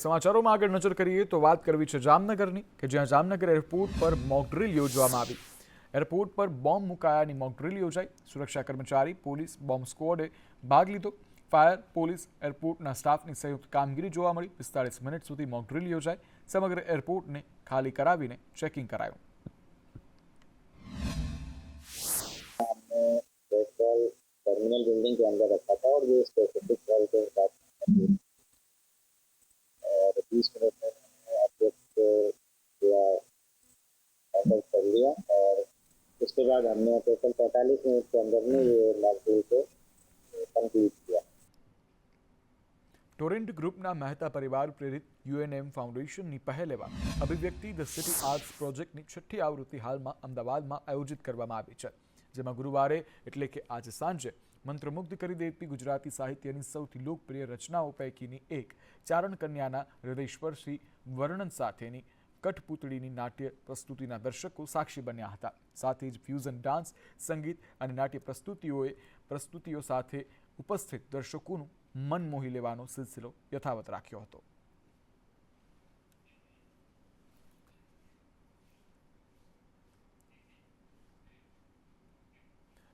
સમાચારોમાં આગળ નજર કરીએ તો વાત કરવી છે જામનગરની કે જ્યાં જામનગર એરપોર્ટ પર મોક ડ્રીલ યોજવામાં આવી। એરપોર્ટ પર બોમ્બ મુકાયાની મોક ડ્રીલ યોજાઈ। સુરક્ષા કર્મચારી, પોલીસ, બોમ્બ સ્ક્વોડે ભાગ લીધો। ફાયર, પોલીસ, એરપોર્ટના સ્ટાફની સંયુક્ત કામગીરી જોવા મળી। 45 મિનિટ સુધી મોક ડ્રીલ યોજાઈ। સમગ્ર એરપોર્ટને ખાલી કરાવીને ચેકિંગ કરાયું। टर्मिनल बिल्डिंग के अंदर रखा था और ये स्पेसिफिक कॉल के हिसाब से और 20 मिनट में ऑब्जेक्ट पूरा हैंडल कर लिया और उसके बाद हमने टोटल 45 मिनट के अंदर में ये मॉकड्रिल को कंप्लीट किया। टोरेंट ग्रुपના મહેતા પરિવાર પ્રેરિત યુએનએમ ફાઉન્ડેશનની પહેલ એવા અભિવ્યક્તિ ધ સિટી આર્ટ્સ પ્રોજેક્ટની 6ઠ્ઠી આવૃત્તિ હાલમાં અમદાવાદમાં આયોજિત કરવામાં આવી છે, જેમાં ગુરુવારે એટલે કે આજે સાંજે મંત્રમુગ્ધ કરી દેતી ગુજરાતી સાહિત્યની સૌથી લોકપ્રિય રચનાઓ પૈકીની એક ચારણ કન્યાના હૃદયસ્પર્શી વર્ણન સાથેની કઠપૂતળીની નાટ્ય પ્રસ્તુતિના દર્શકો સાક્ષી બન્યા હતા। સાથે જ ફ્યુઝન ડાન્સ, સંગીત અને નાટ્ય પ્રસ્તુતિઓ સાથે ઉપસ્થિત દર્શકોનું મન મોહી લેવાનો સિલસિલો યથાવત રાખ્યો હતો।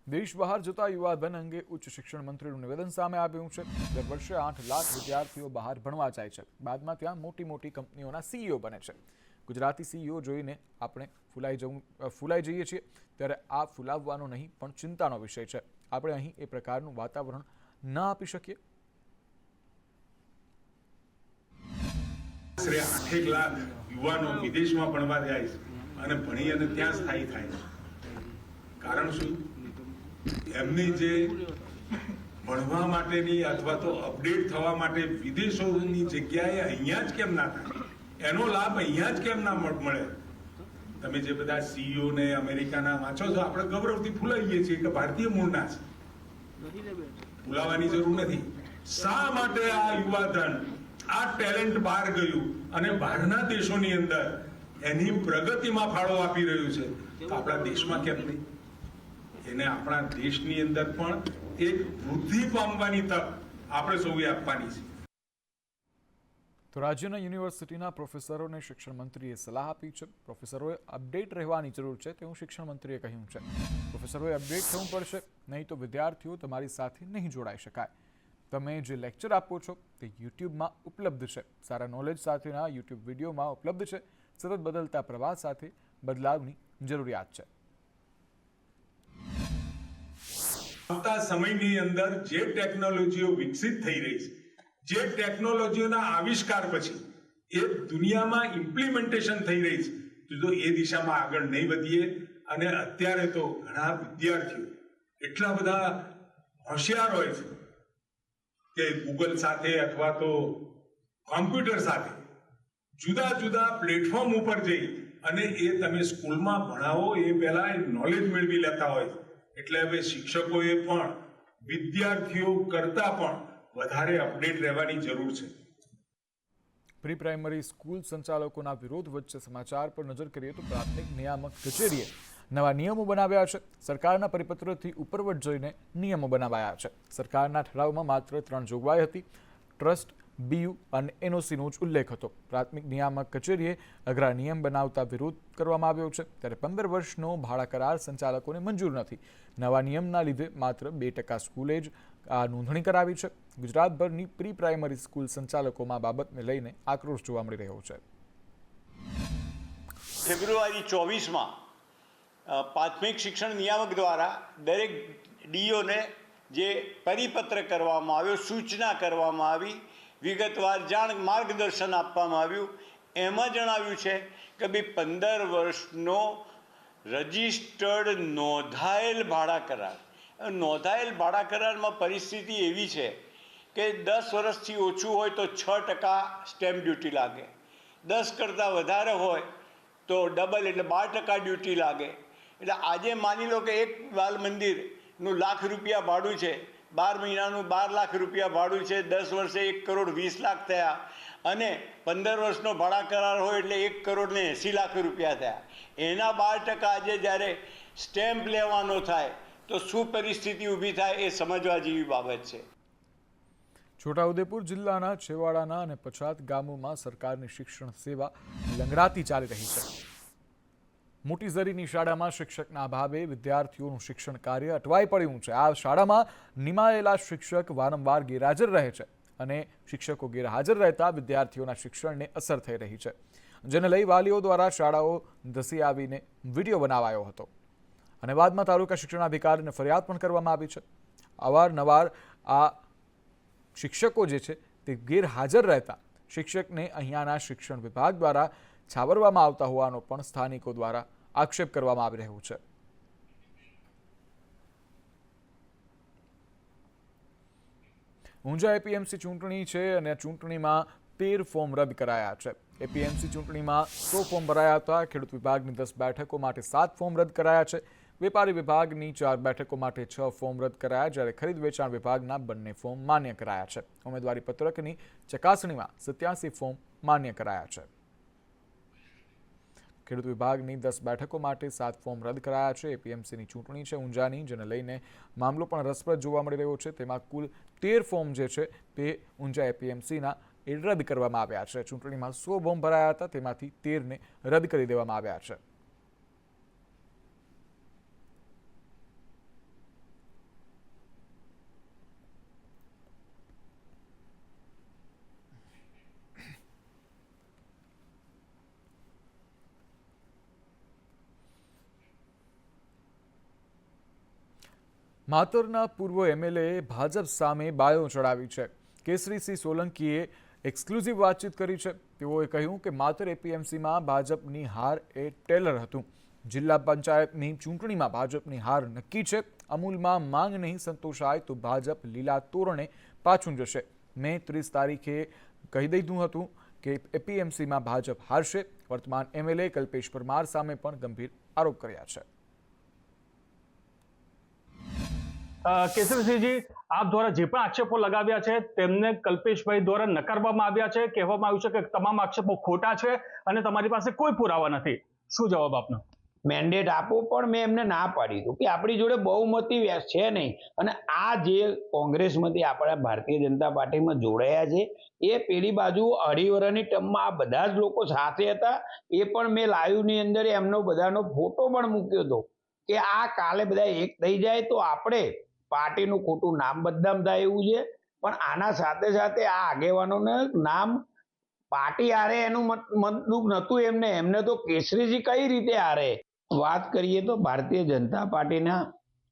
દેશ બહાર જતા યુવા ધન અંગે ઉચ્ચ શિક્ષણ મંત્રીનું નિવેદન સામે આવ્યું છે। દર વર્ષે 8 લાખ વિદ્યાર્થીઓ બહાર ભણવા જાય છે, બાદમાં ત્યાં મોટી મોટી કંપનીઓના સીઈઓ બને છે। ગુજરાતી સીઈઓ જોઈને આપણે ફૂલાઈ જઈએ છીએ, ત્યારે આ ફૂલાવવાનો નહીં પણ ચિંતાનો વિષય છે। આપણે અહીં એ પ્રકારનું વાતાવરણ ન આપી શકીએ। 8 લાખ યુવાનો વિદેશમાં ભણવા જાય છે અને ભણી અને ત્યાં સ્થાયી થાય છે। કારણ શું? એમની જે ભણવા માટેની અથવા તો અપડેટ થવા માટે વિદેશોની જગ્યાએ અહીંયા જ કેમ ના થાય, એનો લાભ અહીંયા જ કેમ ના મળે? તમે જે બધા સીઈઓ ને અમેરિકાના વાંચો છો, આપણે ગૌરવથી ફૂલાઈએ છીએ કે ભારતીય મૂળના છે, ફૂલાવાની જરૂર નથી। શા માટે આ યુવાધન, આ ટેલેન્ટ બહાર ગયું અને બહારના દેશોની અંદર એની પ્રગતિમાં ફાળો આપી રહ્યું છે, તો આપણા દેશમાં કેમ નહીં? એને આપણા દેશની અંદર પણ એક વૃદ્ધિ પામવાની તક આપણે સૌએ આપવાની છે। તો રાજ્યના યુનિવર્સિટીના પ્રોફેસરોને શિક્ષણ મંત્રીએ સલાહ આપી છે। પ્રોફેસરોએ અપડેટ રહેવાની જરૂર છે તેવું શિક્ષણ મંત્રીએ કહ્યું છે। પ્રોફેસરોએ અપડેટ થવું પડશે, નહીં તો વિદ્યાર્થીઓ તમારી સાથે નહીં જોડાઈ શકાય। તમે જે લેક્ચર આપો છો તે યુટ્યુબમાં ઉપલબ્ધ છે, સારા નોલેજ સાથેના યુટ્યુબ વિડીયોમાં ઉપલબ્ધ છે। સતત બદલતા પ્રવાહ સાથે બદલાવની જરૂરિયાત છે। આવતા સમયની અંદર જે ટેકનોલોજીઓ વિકસિત થઈ રહી છે, જે ટેકનોલોજીઓના આવિષ્કાર પછી એ દુનિયામાં ઇમ્પ્લિમેન્ટેશન થઈ રહી છે, તો એ દિશામાં આગળ નહીં વધીએ। અને અત્યારે તો ઘણા વિદ્યાર્થીઓ એટલા બધા હોશિયાર હોય છે કે ગૂગલ સાથે અથવા તો કોમ્પ્યુટર સાથે જુદા જુદા પ્લેટફોર્મ ઉપર જઈ અને એ તમે સ્કૂલમાં ભણાવો એ પહેલા નોલેજ મેળવી લેતા હોય છે। એટલે હવે શિક્ષકોએ પણ વિદ્યાર્થીઓ કરતા પણ વધારે અપડેટ રહેવાની જરૂર છે। પ્રી પ્રાઇમરી સ્કૂલ સંચાલકોના વિરોધ વચ્ચે સમાચાર પર નજર કરીએ તો પ્રાથમિક નિયામક કચેરીએ નવા નિયમો બનાવ્યા છે। સરકારના પરિપત્રથી ઉપરવટ જઈને નિયમો બનાવાયા છે। સરકારના ઠરાવમાં માત્ર 3 જોગવાઈ હતી, ટ્રસ્ટ, બીયુ અને એનઓસીનો જ ઉલ્લેખ હતો। પ્રાથમિક નિયામક કચેરીએ અઘરા નિયમ બનાવતા વિરોધ કરવામાં આવ્યો છે, ત્યારે 15 વર્ષનો ભાડા કરાર સંચાલકોને મંજૂર નથી। નવા નિયમના લીધે માત્ર 2% સ્કૂલે જ આ નોંધણી કરાવી છે। ગુજરાતભરની પ્રી પ્રાઇમરી સ્કૂલ સંચાલકોમાં આ બાબતને લઈને આક્રોશ જોવા મળી રહ્યો છે। ફેબ્રુઆરી 24માં પ્રાથમિક શિક્ષણ નિયામક દ્વારા દરેક ડીઓને જે પરિપત્ર કરવામાં આવ્યો, સૂચના કરવામાં આવી, વિગતવાર માર્ગદર્શન આપવામાં આવ્યું। એમાં જણાવ્યું છે કે ભાઈ 15 વર્ષનો રજિસ્ટર્ડ નોંધાયેલ ભાડા કરાર, નોંધાયેલ ભાડા કરારમાં પરિસ્થિતિ એવી છે કે 10 વર્ષથી ઓછું હોય તો 6% સ્ટેમ્પ ડ્યુટી લાગે, 10 કરતાં વધારે હોય તો ડબલ એટલે 12% ડ્યુટી લાગે। એટલે આજે માની લો કે એક બાલ મંદિરનું લાખ રૂપિયા ભાડું છે, 12 મહિનાનું 12 લાખ રૂપિયા ભાડું છે, 10 વર્ષે 1,20,00,000 થયા અને 15 વર્ષનો ભાડા કરાર હોય એટલે 1,80,00,000 રૂપિયા થયા। એના 12% આજે જ્યારે સ્ટેમ્પ લેવાનો થાય તો શું પરિસ્થિતિ ઊભી થાય એ સમજવા જેવી બાબત છે। છોટાઉદેપુર જિલ્લાના છેવાડાના અને પછાત ગામોમાં સરકારની શિક્ષણ સેવા લંગડાતી ચાલી રહી છે. મોટી ઝરીની શાળામાં શિક્ષકના અભાવે વિદ્યાર્થીઓનું શિક્ષણ કાર્ય અટવાઈ પડ્યું છે. આ શાળામાં નિમાયેલા શિક્ષક વારંવાર ગેરહાજર રહે છે અને શિક્ષકો ગેરહાજર રહેતા વિદ્યાર્થીઓના શિક્ષણને અસર થઈ રહી છે, જેને લઈ વાલીઓ દ્વારા શાળાઓ ધસી આવીને વિડીયો બનાવાયો હતો અને બાદમાં તાલુકા શિક્ષણાધિકારીને ફરિયાદ પણ કરવામાં આવી છે. અવારનવાર આ શિક્ષકો જે છે તે ગેરહાજર રહેતા શિક્ષકને અહીંયાના શિક્ષણ વિભાગ દ્વારા છાવરવામાં આવતા હોવાનો પણ સ્થાનિકો દ્વારા આક્ષેપ કરવામાં આવી રહ્યો છે. ઊંઝા એપીએમસી ચૂંટણી છે અને ચૂંટણીમાં 13 ફોર્મ રદ કરાયા છે. એપીએમસી ચૂંટણીમાં 100 ફોર્મ ભરાયા હતા. ખેડૂત વિભાગની 10 બેઠકો માટે 7 ફોર્મ રદ કરાયા છે. વેપારી વિભાગની 4 બેઠકો માટે 6 ફોર્મ રદ કરાયા, જ્યારે ખરીદ વેચાણ વિભાગના 2 ફોર્મ માન્ય કરાયા છે. ઉમેદવારી પત્રકની ચકાસણીમાં 87 ફોર્મ માન્ય કરાયા છે. ખેડૂત વિભાગની 10 બેઠકો માટે 7 ફોર્મ રદ કરાયા છે. એપીએમસીની ચૂંટણી છે ઊંઝાની, જેને લઈને મામલો પણ રસપ્રદ જોવા મળી રહ્યો છે. તેમાં કુલ 13 ફોર્મ જે છે તે ઊંઝા એપીએમસીના રદ કરવામાં આવ્યા છે. ચૂંટણીમાં 100 ફોર્મ ભરાયા હતા, તેમાંથી 13ને રદ કરી દેવામાં આવ્યા છે. માતરના પૂર્વ એમએલએ ભાજપ સામે બાયો ચડાવી છે. કેસરીસિંહ સોલંકીએ એક્સક્લુઝિવ વાતચીત કરી છે. તેઓએ કહ્યું કે માતર એપીએમસીમાં ભાજપની હાર એ ટેલર હતું. જિલ્લા પંચાયતની ચૂંટણીમાં ભાજપની હાર નક્કી છે. અમૂલમાં માંગ નહીં સંતોષાય તો ભાજપ લીલા તોરણે પાછું જશે. મેં 30 તારીખે કહી દીધું હતું કે એપીએમસીમાં ભાજપ હારશે. વર્તમાન એમએલએ કલ્પેશ પરમાર સામે પણ ગંભીર આરોપ કર્યા છે. કેસરીસિંહજી, આપ દ્વારા જે પણ આક્ષેપો લગાવ્યા છે તેમને કલ્પેશભાઈ દ્વારા નકારવામાં આવ્યા છે. કહેવામાં આવ્યું છે કે તમામ આક્ષેપો ખોટા છે અને તમારી પાસે કોઈ પુરાવા નથી. શું જવાબ આપનો? મેન્ડેટ આપો, પણ મેં એમને ના પાડી હતું કે આપણી જોડે બહુમતી છે નહીં. અને આ જે કોંગ્રેસમાંથી આપણા ભારતીય જનતા પાર્ટીમાં જોડાયા છે એ પેલી બાજુ અઢી વર્ષની ટર્મમાં આ બધા જ લોકો સાથે હતા. એ પણ મેં લાઈવની અંદર એમનો બધાનો ફોટો પણ મૂક્યો હતો કે આ કાલે બધા એક થઈ જાય તો આપણે પાર્ટીનું ખોટું નામ બદનામ થાય એવું છે. પણ આના સાથે સાથે આ આગેવાનોને નામ પાર્ટી હારે એનું મતલબ નહોતું. એમને તો કેસરીજી કઈ રીતે હારે. વાત કરીએ તો ભારતીય જનતા પાર્ટીના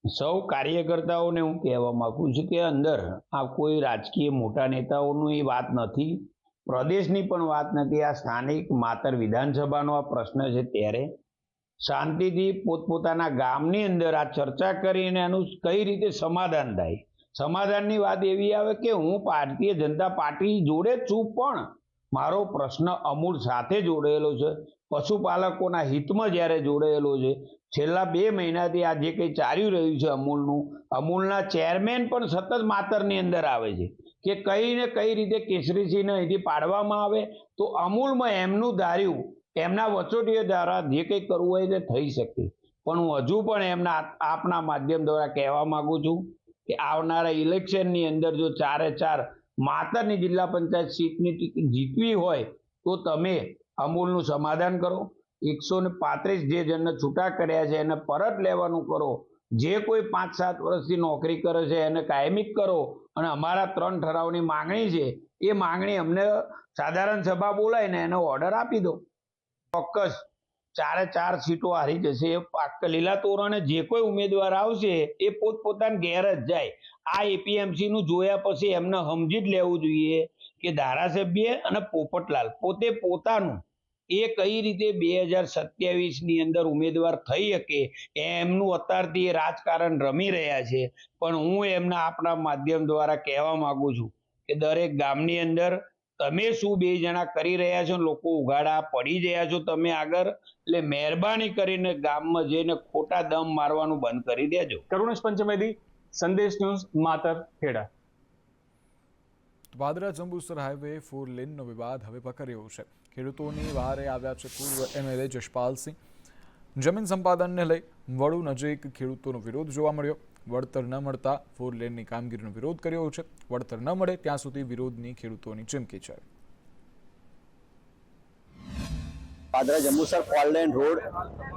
સૌ કાર્યકર્તાઓને હું કહેવા માંગુ છું કે અંદર આ કોઈ રાજકીય મોટા નેતાઓનું એ વાત નથી, પ્રદેશની પણ વાત નથી. આ સ્થાનિક માતર વિધાનસભાનો આ પ્રશ્ન છે ત્યારે શાંતિથી પોતપોતાના ગામની અંદર આ ચર્ચા કરીને એનું કઈ રીતે સમાધાન થાય. સમાધાનની વાત એવી આવે કે હું ભારતીય જનતા પાર્ટી જોડે છું, પણ મારો પ્રશ્ન અમૂલ સાથે જોડાયેલો છે, પશુપાલકોના હિતમાં જ્યારે જોડાયેલો છે. છેલ્લા 2 મહિનાથી આ જે કંઈ ચાલી રહ્યું છે અમૂલના ચેરમેન પણ સતત માતરની અંદર આવે છે કે કઈ ને કઈ રીતે કેસરીસિંહને અહીંથી પાડવામાં આવે તો અમૂલમાં એમનું ધાર્યું એમના વચોટીઓ દ્વારા જે કંઈ કરવું હોય તે થઈ શકે. પણ હું હજુ પણ એમના આપના માધ્યમ દ્વારા કહેવા માંગુ છું કે આવનારા ઇલેક્શનની અંદર જો 4-4 માતરની જિલ્લા પંચાયત સીટની ટિકિટ જીતવી હોય તો તમે અમૂલનું સમાધાન કરો. 135 જે જણને છૂટા કર્યા છે એને પરત લેવાનું કરો. જે કોઈ 5-7 વર્ષથી નોકરી કરે છે એને કાયમી કરો. અને અમારા 3 ઠરાવની માંગણી છે એ માંગણી અમને સાધારણ સભા બોલાવીને એનો ઓર્ડર આપી દો. ચોક્કસ 4-4 સીટો હારી જશે. લીલા તોરણે જે કોઈ ઉમેદવાર આવશે એ પોતપોતાના ઘેર જ જાય. આ એપીએમસી નું જોયા પછી એમને સમજી જ લેવું જોઈએ કે ધારાસભ્ય અને પોપટલાલ પોતે પોતાનું એ કઈ રીતે 2027ની અંદર ઉમેદવાર થઈ શકે એમનું અત્યારથી એ રાજકારણ રમી રહ્યા છે. પણ હું એમના આપણા માધ્યમ દ્વારા કહેવા માંગુ છું કે દરેક ગામની અંદર તમે શું 2 જણા કરી રહ્યા છો, લોકો ઉઘાડા પડી રહ્યા છો તમે આગળ. એટલે મહેરબાની કરીને ગામમાં જઈને ખોટા દમ મારવાનું બંધ કરી દેજો. કરુણેશ પંચમેદી, સંદેશ ન્યૂઝ, માતર, ખેડા. વાદરા જંબુસર હાઈવે 4 લેનનો વિવાદ હવે પકડ્યો છે. ખેડૂતોની વારે આવ્યા છે પૂર્વ એમએલએ જશપાલસિંહ. જમીન સંપાદનને લઈ વડુ નજીક ખેડૂતોનો વિરોધ જોવા મળ્યો. વળતર ન મળતા 4 લેનની કામગીરીનો વિરોધ કર્યો છે. વળતર ન મળે ત્યાં સુધી વિરોધની ખેડૂતોની ચીમકી છે. પાદરા જંબુસર 4 લેન રોડ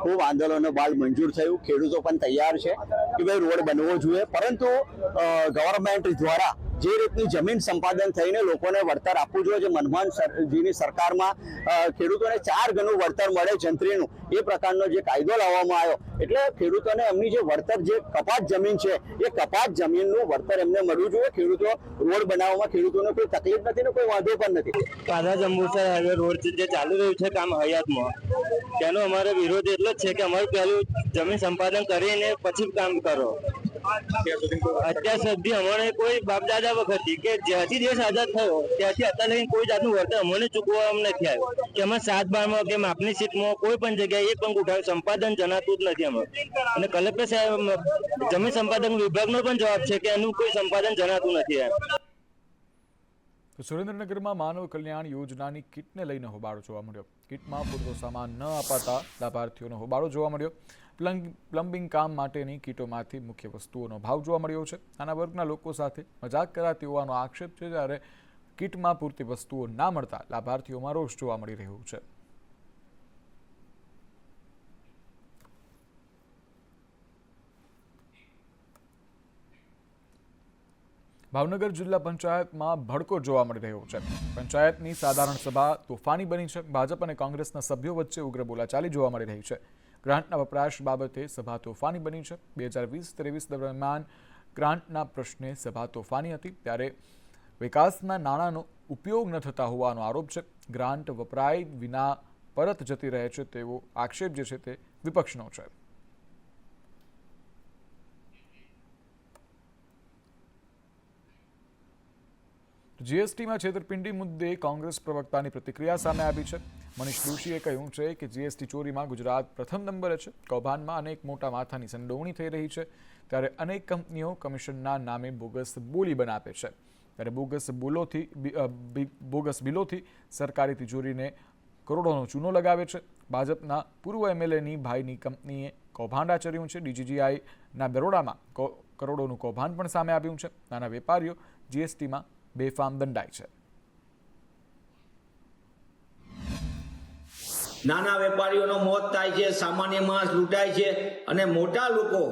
ખૂબ આંદોલનો બાદ મંજૂર થયું. ખેડૂતો પણ તૈયાર છે કે ભાઈ રોડ બનવો જોઈએ, પરંતુ ગવર્મેન્ટ દ્વારા જે રીતની જમીન સંપાદન થઈને લોકોને વળતર આપવું જોઈએ, જે મનમોહનજીની સરકારમાં ખેડૂતોને 4 ગણું વળતર મળે જંત્રીનું, એ પ્રકારનો જે કાયદો લાવવામાં આવ્યો, એટલે ખેડૂતોને એમની જે વળતર, જે કપાત જમીન છે, એ કપાત જમીનનું વળતર એમને મળવું જોઈએ. ખેડૂતો રોડ બનાવવામાં ખેડૂતોને કોઈ તકલીફ નથી ને કોઈ વાંધો પણ નથી. પાદરા જંબુસર હાઈવે રોડ જે ચાલુ રહ્યું છે કામ હયાતમાં, તેનો અમારો વિરોધ એટલો જ છે કે અમારું પહેલું જમીન સંપાદન કરીને પછી કામ કરો. અત્યાર સુધી અમને કોઈ બાપ દાદા વખતથી કે જ્યાંથી દેશ આઝાદ થયો ત્યાંથી અત્યાર લગી કોઈ જાતનું વળતર અમને ચૂકવવામાં નથી આવ્યું. કે અમે 7/12 કે માપની સીટમાં કોઈ પણ જગ્યાએ એક પણ ઉઠાવ સંપાદન જણાતું જ નથી અમે. અને કલેક્ટર સાહેબ જમીન સંપાદન વિભાગનો પણ જવાબ છે કે એનું કોઈ સંપાદન જણાતું નથી. તો સુરેન્દ્રનગરમાં માનવ કલ્યાણ યોજનાની કિટને લઈને હોબાળો જોવા મળ્યો. કિટમાં પૂરતો સામાન ન અપાતા લાભાર્થીઓનો હોબાળો જોવા મળ્યો. પ્લમ્બિંગ કામ માટેની કીટોમાંથી મુખ્ય વસ્તુઓનો ભાવ જોવા મળ્યો છે. નાના વર્ગના લોકો સાથે મજાક કરાતી હોવાનો આક્ષેપ છે, જ્યારે કિટમાં પૂરતી વસ્તુઓ ના મળતા લાભાર્થીઓમાં રોષ જોવા મળી રહ્યો છે. ભાવનગર જિલ્લા પંચાયતમાં ભડકો જોવા મળી રહ્યો છે. પંચાયતની સાધારણ સભા તોફાની બની છે. ભાજપ અને કોંગ્રેસના સભ્યો વચ્ચે ઉગ્ર બોલાચાલી જોવા મળી રહી છે. ગ્રાન્ટના વપરાશ બાબતે સભા તોફાની બની છે. 2020-23 દરમિયાન ગ્રાન્ટના પ્રશ્ને સભા તોફાની હતી, ત્યારે વિકાસના નાણાંનો ઉપયોગ ન થતા હોવાનો આરોપ છે. ગ્રાન્ટ વપરાય વિના પરત જતી રહે છે તેવો આક્ષેપ જે છે તે વિપક્ષનો છે. જીએસટીમાં છેતરપિંડી મુદ્દે કોંગ્રેસ પ્રવક્તાની પ્રતિક્રિયા સામે આવી છે. મનીષ દોશીએ કહ્યું છે કે જીએસટી ચોરીમાં ગુજરાત પ્રથમ નંબરે છે. કૌભાંડમાં અનેક મોટા માથાની સંડોવણી થઈ રહી છે, ત્યારે અનેક કંપનીઓ કમિશનના નામે બોગસ બોલી બનાવે છે. ત્યારે બોગસ બિલોથી સરકારી તિજોરીને કરોડોનો ચૂનો લગાવે છે. ભાજપના પૂર્વ એમએલએની ભાઈની કંપનીએ કૌભાંડ આચર્યું છે. ડીજીજીઆઈના દરોડામાં કરોડોનું કૌભાંડ પણ સામે આવ્યું છે. નાના વેપારીઓ જીએસટીમાં બેફામ દંડાય છે. નાના વેપારીઓનો મોત થાય છે, સામાન્ય માણસ લૂંટાય છે, અને મોટા લોકો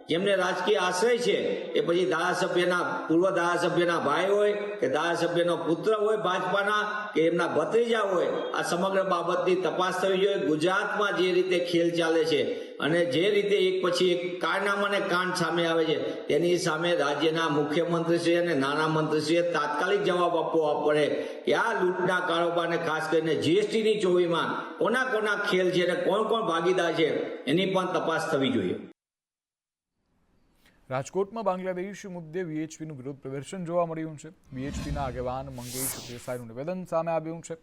જેમને રાજકીય આશ્રય છે એ પછી ધારાસભ્યના, પૂર્વ ધારાસભ્યના ભાઈ હોય કે ધારાસભ્યનો પુત્ર હોય ભાજપાના, કે એમના ભત્રીજા હોય, આ સમગ્ર બાબતની તપાસ થવી જોઈએ. ગુજરાતમાં જે રીતે ખેલ ચાલે છે અને જે રીતે એક પછી એક કારનામાને કાંડ સામે આવે છે, તેની સામે રાજ્યના મુખ્યમંત્રીશ્રી અને નાના મંત્રીશ્રીએ તાત્કાલિક જવાબ આપવો પડે કે આ લૂંટના કારોબારને, ખાસ કરીને જીએસટીની ચોરીમાં કોના કોના ખેલ છે અને કોણ કોણ ભાગીદાર છે એની પણ તપાસ થવી જોઈએ. રાજકોટમાં બાંગ્લાદેશ મુદ્દે વીએચપીનું વિરોધ પ્રદર્શન જોવા મળ્યું છે. વીએચપીના આગેવાન મંગેશ દેસાઈનું નિવેદન સામે આવ્યું છે.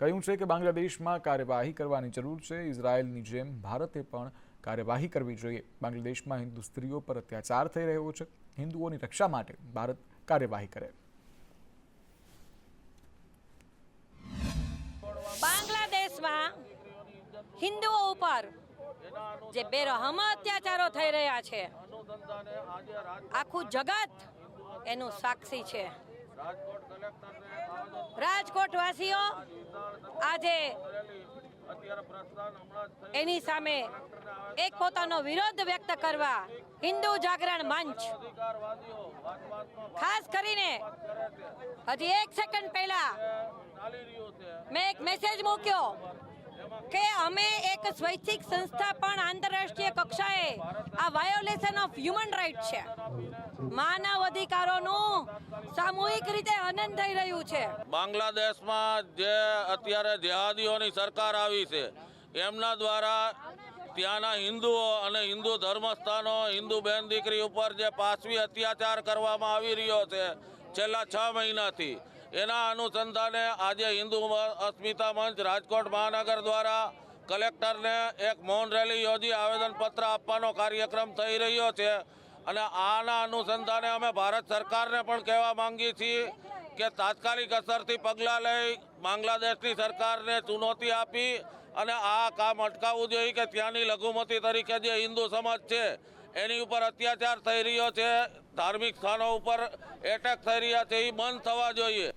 કહ્યું છે કે બાંગ્લાદેશમાં કાર્યવાહી કરવાની જરૂર છે. ઇઝરાયેલની જેમ ભારતે પણ કાર્યવાહી કરવી જોઈએ. બાંગ્લાદેશમાં હિન્દુ સ્ત્રીઓ પર અત્યાચાર થઈ રહ્યો છે. હિન્દુઓની રક્ષા માટે ભારત કાર્યવાહી કરે. બાંગ્લાદેશમાં હિન્દુઓ ઉપર જે બેરહમ અત્યાચારો થઈ રહ્યા છે, આખું જગત એનું સાક્ષી છે. રાજકોટ વાસીઓ આજે એની સામે એક પોતાનો વિરોધ વ્યક્ત કરવા હિન્દુ જાગરણ મંચ, ખાસ કરીને હજી 1 સેકન્ડ પહેલા મેં એક મેસેજ મૂક્યો કે અમે એક સ્વૈચ્છિક સંસ્થા પણ આંતરરાષ્ટ્રીય કક્ષાએ આ વાયોલેશન ઓફ હ્યુમન રાઇટ છે, માનવ અધિકારોનું સામૂહિક રીતે હનન થઈ રહ્યું છે. બાંગ્લાદેશમાં જે અત્યારે જેહાદીઓની સરકાર આવી છે, એમના દ્વારા ત્યાંના હિન્દુઓ અને હિન્દુ ધર્મસ્થાનો, હિન્દુ બેન દીકરી ઉપર જે પાશવી અત્યાચાર કરવામાં આવી રહ્યો છે છેલ્લા 6 મહિનાથી, એના અનુસંધાને આજે હિન્દુ અસ્મિતા મંચ રાજકોટ મહાનગર દ્વારા કલેક્ટરને એક મૌન રેલી યોજી આવેદનપત્ર આપવાનો કાર્યક્રમ થઈ રહ્યો છે. અને આના અનુસંધાને અમે ભારત સરકારને પણ કહેવા માંગીએ છીએ કે તાત્કાલિક અસરથી પગલાં લઈ બાંગ્લાદેશની સરકારને ચુનૌતી આપી અને આ કામ અટકાવવું જોઈએ કે ત્યાંની લઘુમતી તરીકે જે હિન્દુ સમાજ છે એની ઉપર અત્યાચાર થઈ રહ્યો છે, ધાર્મિક સ્થાનો ઉપર એટેક થઈ રહ્યા છે, એ બંધ થવા જોઈએ.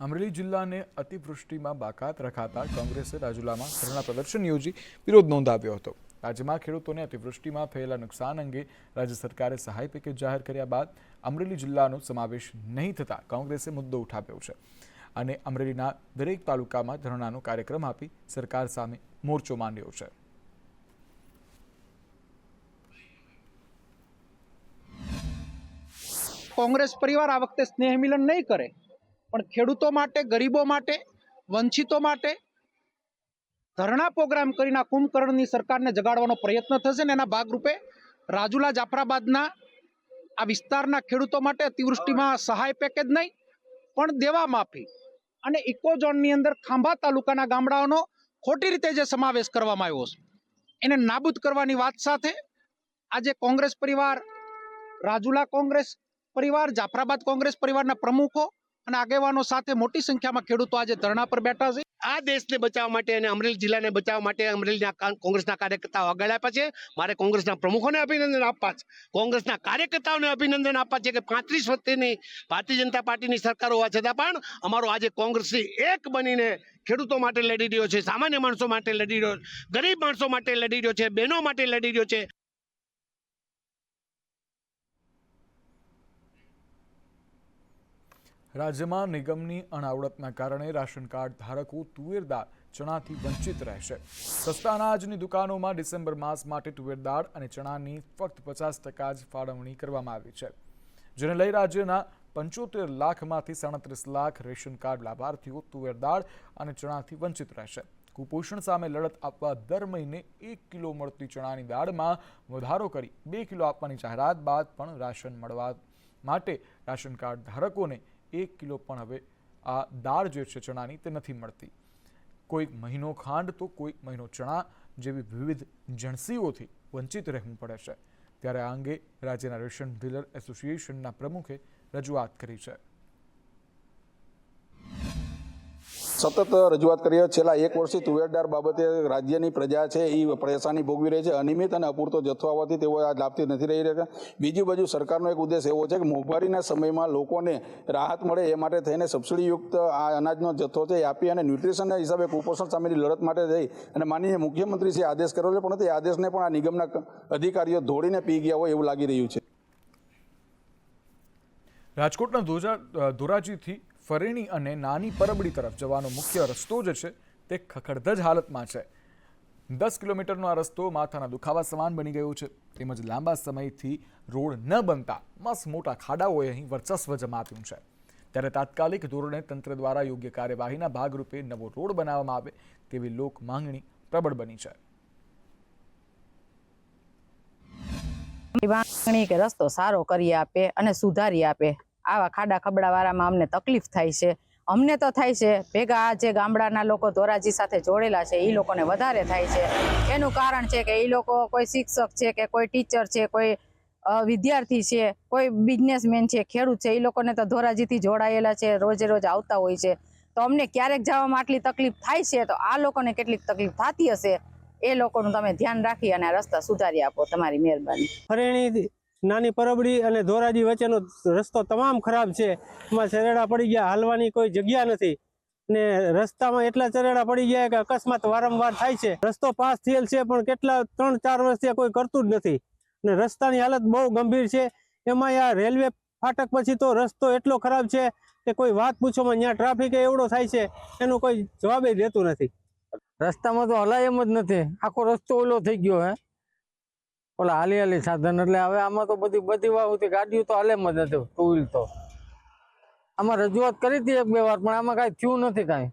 અમરેલી જિલ્લાને અતિવૃષ્ટિમાં બાકાત રખાતા કોંગ્રેસે રાજુલામાં ધરણા પ્રદર્શન યોજી વિરોધ નોંધાવ્યો હતો. રાજ્યમાં ખેડૂતોને અતિવૃષ્ટિમાં થયેલા નુકસાન અંગે રાજ્ય સરકારે સહાય પેકેજ જાહેર કર્યા બાદ અમરેલી જિલ્લાનો સમાવેશ નહીં થતા કોંગ્રેસે મુદ્દો ઉઠાવ્યો છે અને અમરેલીના દરેક તાલુકામાં ધરણાનો કાર્યક્રમ આપી સરકાર સામે મોરચો માંડ્યો છે. કોંગ્રેસ પરિવાર આ વખતે સ્નેહ મિલન નહીં કરે, પણ ખેડૂતો માટે, ગરીબો માટે, વંચિતો માટે ધરણા પ્રોગ્રામ કરીને કુંભકર્ણની સરકારને જગાડવાનો પ્રયત્ન થશે ને એના ભાગરૂપે રાજુલા જાફરાબાદના આ વિસ્તારના ખેડૂતો માટે અતિવૃષ્ટિમાં સહાય પેકેજ નહીં પણ દેવા માફી અને ઇકોઝોનની અંદર ખાંભા તાલુકાના ગામડાઓનો ખોટી રીતે જે સમાવેશ કરવામાં આવ્યો છે એને નાબૂદ કરવાની વાત સાથે આજે કોંગ્રેસ પરિવાર, રાજુલા કોંગ્રેસ પરિવાર, જાફરાબાદ કોંગ્રેસ પરિવારના પ્રમુખો અને આગેવાનો સાથે મોટી સંખ્યામાં ખેડૂતો આજે ધરણા પર બેઠા છે. આ દેશને બચાવવા માટે અને અમરેલી જિલ્લાને બચાવવા માટે અમરેલીના કોંગ્રેસના કાર્યકર્તાઓ આગળ આપ્યા છે. મારે કોંગ્રેસના પ્રમુખોને અભિનંદન આપવા છે, કોંગ્રેસના કાર્યકર્તાઓને અભિનંદન આપવા છે કે 35 વર્ષની ભારતીય જનતા પાર્ટીની સરકાર હોવા છતાં પણ અમારો આજે કોંગ્રેસથી એક બનીને ખેડૂતો માટે લડી રહ્યો છે, સામાન્ય માણસો માટે લડી રહ્યો, ગરીબ માણસો માટે લડી રહ્યો છે, બહેનો માટે લડી રહ્યો છે. રાજ્યમાં નિગમની અનાવડતના કારણે રાશન કાર્ડ ધારકો તુવેર દાળ, ચણાથી વંચિત રહેશે. સસ્તા અનાજની દુકાનોમાં ડિસેમ્બર માસ માટે તુવેર દાળ અને ચણાની ફક્ત 50% જ ફાળવણી કરવામાં આવી છે, જેને લઈ રાજ્યના 75 લાખમાંથી 37 લાખ રેશન કાર્ડ લાભાર્થીઓ તુવેર દાળ અને ચણાથી વંચિત રહેશે. કુપોષણ સામે લડત આપવા દર મહિને 1 કિલો મળતી ચણાની દાળમાં વધારો કરી 2 કિલો આપવાની જાહેરાત બાદ પણ રાશન મળવા માટે રાશન કાર્ડ ધારકોને 1 કિલો પણ હવે આ દાળ જે છે ચણાની તે નથી મળતી. કોઈ મહિનો ખાંડ તો કોઈ મહિનો ચણા જેવી વિવિધ જણસીઓથી વંચિત રહેવું પડે છે. ત્યારે આ અંગે રાજ્યના રેશન ડીલર એસોસિએશનના પ્રમુખે રજૂઆત કરી છે. સતત રજૂઆત કરીએ. છેલ્લા 1 વર્ષથી તુવેર દાળ બાબતે રાજ્યની પ્રજા છે એ પરેશાની ભોગવી રહી છે. અનિયમિત અને અપૂરતો જથ્થો આવવાથી તેઓ આ લાભથી નથી રહી રહ્યા. બીજી બાજુ સરકારનો એક ઉદ્દેશ એવો છે કે મોંઘવારીના સમયમાં લોકોને રાહત મળે એ માટે થઈને સબસિડીયુક્ત આ અનાજનો જથ્થો છે એ આપી અને ન્યુટ્રિશનના હિસાબે કુપોષણ સામેની લડત માટે જઈ અને માનનીય મુખ્યમંત્રીશ્રીએ આદેશ કર્યો છે, પણ તે આદેશને પણ આ નિગમના અધિકારીઓ ધોળીને પી ગયા હોય એવું લાગી રહ્યું છે. રાજકોટના ધોરાજીથી ફરેણી અને નાની પરબડી તરફ જવાનો મુખ્ય રસ્તો જે છે તે ખખડધજ હાલતમાં છે. 10 કિલોમીટરનો આ રસ્તો માથાના દુખાવા સમાન બની ગયો છે. તેમજ લાંબા સમયથી રોડ ન બનતા મસ્ત મોટા ખાડાઓએ અહીં વર્ચસ્વ જમાવ્યું છે. ત્યારે તાત્કાલિક ધોરણે તંત્ર દ્વારા યોગ્ય કાર્યવાહીના ભાગરૂપે નવો રોડ બનાવવામાં આવે તેવી લોક માંગણી પ્રબળ બની છે. માંગણી કે રસ્તો સારો કરી આપે અને સુધારી આપે. આવા ખાડા ખબડાવાળામાં અમને તકલીફ થાય છે. અમને તો થાય છે, ભેગા આ જે ગામડાના લોકો ધોરાજી સાથે જોડેલા છે એ લોકોને વધારે થાય છે. એનું કારણ છે કે એ લોકો કોઈ શિક્ષક છે કે કોઈ ટીચર છે, કોઈ વિદ્યાર્થી છે, કોઈ બિઝનેસમેન છે, ખેડૂત છે, એ લોકોને તો ધોરાજીથી જોડાયેલા છે, રોજે રોજ આવતા હોય છે. તો અમને ક્યારેક જવામાં આટલી તકલીફ થાય છે, તો આ લોકોને કેટલીક તકલીફ થતી હશે એ લોકોનું તમે ધ્યાન રાખી અને આ રસ્તા સુધારી આપો, તમારી મહેરબાની. ફરેણી, નાની પરબડી અને ધોરાજી વચ્ચેનો રસ્તો તમામ ખરાબ છે. એમાં ચરેડા પડી ગયા, હાલવાની કોઈ જગ્યા નથી ને રસ્તામાં એટલા ચરેડા પડી ગયા કે અકસ્માત વારંવાર થાય છે. રસ્તો પાસ થયેલ છે પણ કેટલા 3-4 વર્ષથી કોઈ કરતું જ નથી ને રસ્તાની હાલત બહુ ગંભીર છે. એમાં આ રેલવે ફાટક પછી તો રસ્તો એટલો ખરાબ છે કે કોઈ વાત પૂછોમાં ત્યાં ટ્રાફિક એવડો થાય છે એનું કોઈ જવાબ દેતું નથી. રસ્તામાં તો હલાય એમ જ નથી. આખો રસ્તો ઓલો થઈ ગયો હે, ઓલા હાલી સાધન. એટલે હવે આમાં તો બધી વાવતી ગાડીઓ તો હાલે જ નથી, ટુ વ્હીલ તો. આમાં રજૂઆત કરી હતી 1-2 વાર પણ આમાં કાંઈ થયું નથી. કાંઈ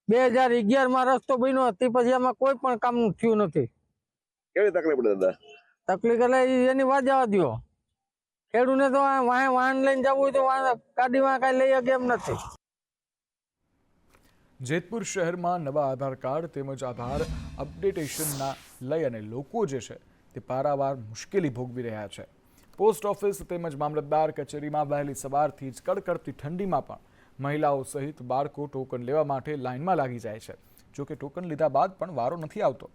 2011માં રસ્તો બન્યો હતી, પછી આમાં કોઈ પણ કામ થયું નથી. કેવી તકલીફ પડે દાદા? તકલીફ એટલે એની વાત જવા દો. ખેડૂતને તો વાહન લઈને જવું હોય તો ગાડીમાં કાંઈ લઈ શકે એમ નથી. જેતપુર શહેરમાં નવા આધાર કાર્ડ તેમજ આધાર અપડેટેશનના લઈ અને લોકો જે છે તે પારાવાર મુશ્કેલી ભોગવી રહ્યા છે. પોસ્ટ ઓફિસ તેમજ મામલતદાર કચેરીમાં વહેલી સવારથી જ કડકડતી ઠંડીમાં પણ મહિલાઓ સહિત બાળકો ટોકન લેવા માટે લાઇનમાં લાગી જાય છે. જોકે ટોકન લીધા બાદ પણ વારો નથી આવતો.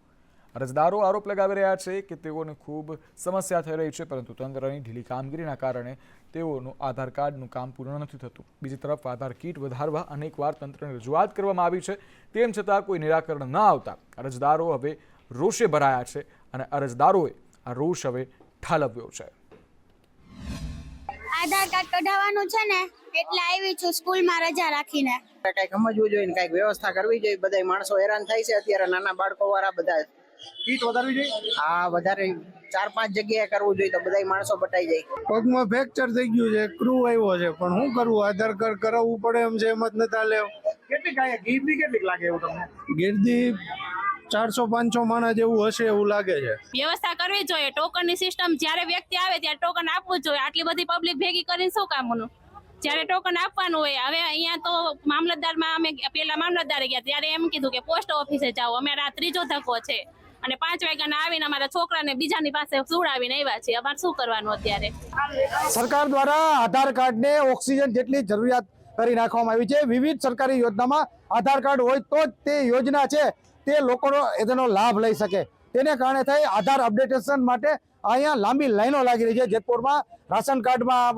અરજદારો આરોપ લગાવી રહ્યા છે કે તેઓને ખૂબ સમસ્યા થઈ રહી છે, પરંતુ તંત્રની ઢીલી કામગીરીના કારણે તેઓનું આધાર કાર્ડનું કામ પૂર્ણ નથી થતું. બીજી તરફ આધાર કીટ વધારવા અનેકવાર તંત્રને રજૂઆત કરવામાં આવી છે, તેમ છતાં કોઈ નિરાકરણ ન આવતા અરજદારો હવે રોષે ભરાયા છે અને અરજદારોએ આ રોષ હવે ઠાલવ્યો છે. આધાર કાર્ડ કઢાવવાનું છે ને એટલે આવી છું સ્કૂલમાં રજા રાખીને. કઈક સમજવું જોઈએ ને કઈક વ્યવસ્થા કરવી જોઈએ. બધા માણસો હેરાન થાય છે અત્યારે, નાના બાળકો વાળા બધા. કીટ વધારવી જોઈએ, હા વધારે 4-5 જગ્યાએ કરવું જોઈએ તો બધા માણસો બટાઈ જાય. પગમાં ફ્રેક્ચર થઈ ગયું છે, ક્રૂ આવ્યો છે, પણ શું કરવું, આધાર કાર્ડ કરાવવું પડે એમ છે, એમ જ નથી હાલે. કેટલીક ગીર્દી કેટલીક લાગે એવું તમને? ગીર્દી 400-500 માણસ જેવું હશે એવું લાગે છે. વ્યવસ્થા કરવી જોઈએ. ટોકનની સિસ્ટમ જ્યારે વ્યક્તિ આવે ત્યારે ટોકન આપવું જોઈએ. આટલી બધી પબ્લિક ભેગી કરીને શું કામનું? જ્યારે ટોકન આપવાનું હોય. હવે અહીંયા તો મામલતદારમાં અમે પેલા મામલતદારે ગયા ત્યારે એમ કીધું કે પોસ્ટ ઓફિસે જાઓ. અમે આ ત્રીજો ધક્કો છે અને 5 વાગ્યાના આવીને અમારા છોકરાને બીજાની પાસે સુવડાવીને આવ્યા છે. અમારે શું કરવાનું અત્યારે? સરકાર દ્વારા આધાર કાર્ડને ઓક્સિજન જેટલી જરૂરિયાત કરી નાખવામાં આવી છે. વિવિધ સરકારી યોજનામાં આધાર કાર્ડ હોય તો જ તે યોજના છે તે લોકોનો તેનો લાભ લઈ શકે. તેને કારણે થઈ આધાર અપડેટેશન માટે અહીંયા લાંબી લાઈનો લાગી રહી છે. જેતપુરમાં રાશન કાર્ડમાં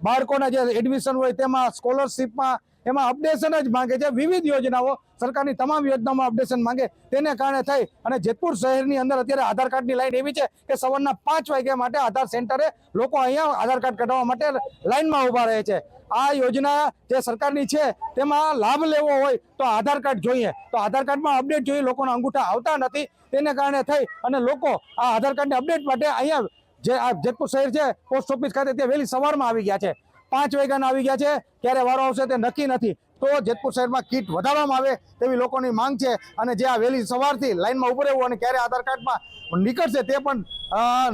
બાળકોના જે એડમિશન હોય તેમાં, સ્કોલરશીપમાં, એમાં અપડેશન જ માંગે છે. વિવિધ યોજનાઓ, સરકારની તમામ યોજનાઓમાં અપડેશન માંગે. તેને કારણે થઈ અને જેતપુર શહેરની અંદર અત્યારે આધાર કાર્ડની લાઈન એવી છે કે સવારના 5 વાગ્યા માટે આધાર સેન્ટરે લોકો અહીંયા આધાર કાર્ડ કઢાવવા માટે લાઈનમાં ઊભા રહે છે. આ યોજના જે સરકારની છે તેમાં લાભ લેવો હોય તો આધાર કાર્ડ જોઈએ, તો આધાર કાર્ડમાં અપડેટ જોઈએ, લોકોના અંગૂઠા આવતા નથી. તેને કારણે થઈ અને લોકો આ આધાર કાર્ડની અપડેટ માટે અહીંયા જે આ જેતપુર શહેર છે પોસ્ટ ઓફિસ ખાતે તે વહેલી સવારમાં આવી ગયા છે. 5 વાગ્યાના આવી ગયા છે. ક્યારે વારો આવશે તે નક્કી નથી. તો જેતપુર શહેરમાં કીટ વધારવામાં આવે તેવી લોકોની માંગ છે. અને જે આ વહેલી સવારથી લાઈનમાં ઉભું રહેવું અને ક્યારે આધાર કાર્ડમાં નીકળશે તે પણ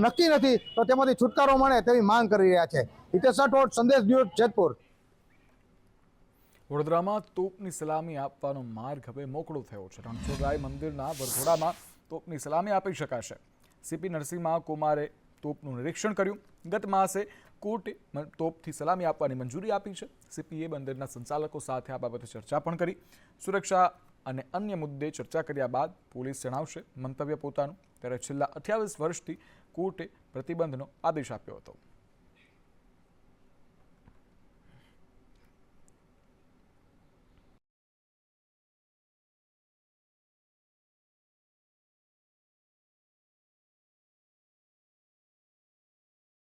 નક્કી નથી, તો તેમાંથી છુટકારો મળે તેવી માંગ કરી રહ્યા છે. હિતેશ રાઠોડ, સંદેશ ન્યૂઝ, જેતપુર. વડોદરામાં તોપની સલામી આપવાનો માર્ગ હવે મોકળો થયો છે. રણછોડરાય મંદિરના વરઘોડામાં તોપની સલામી આપી શકાશે. સીપી નરસિંહ કુમારે તોપનું નિરીક્ષણ કર્યું. ગત માસે કોર્ટે તોપથી સલામી આપવાની મંજૂરી આપી છે. સીપીએ મંદિરના સંચાલકો સાથે આ બાબતે ચર્ચા પણ કરી. સુરક્ષા અને અન્ય મુદ્દે ચર્ચા કર્યા બાદ પોલીસ જણાવશે મંતવ્ય પોતાનું. ત્યારે છેલ્લા 28 વર્ષથી કોર્ટે પ્રતિબંધનો આદેશ આપ્યો હતો.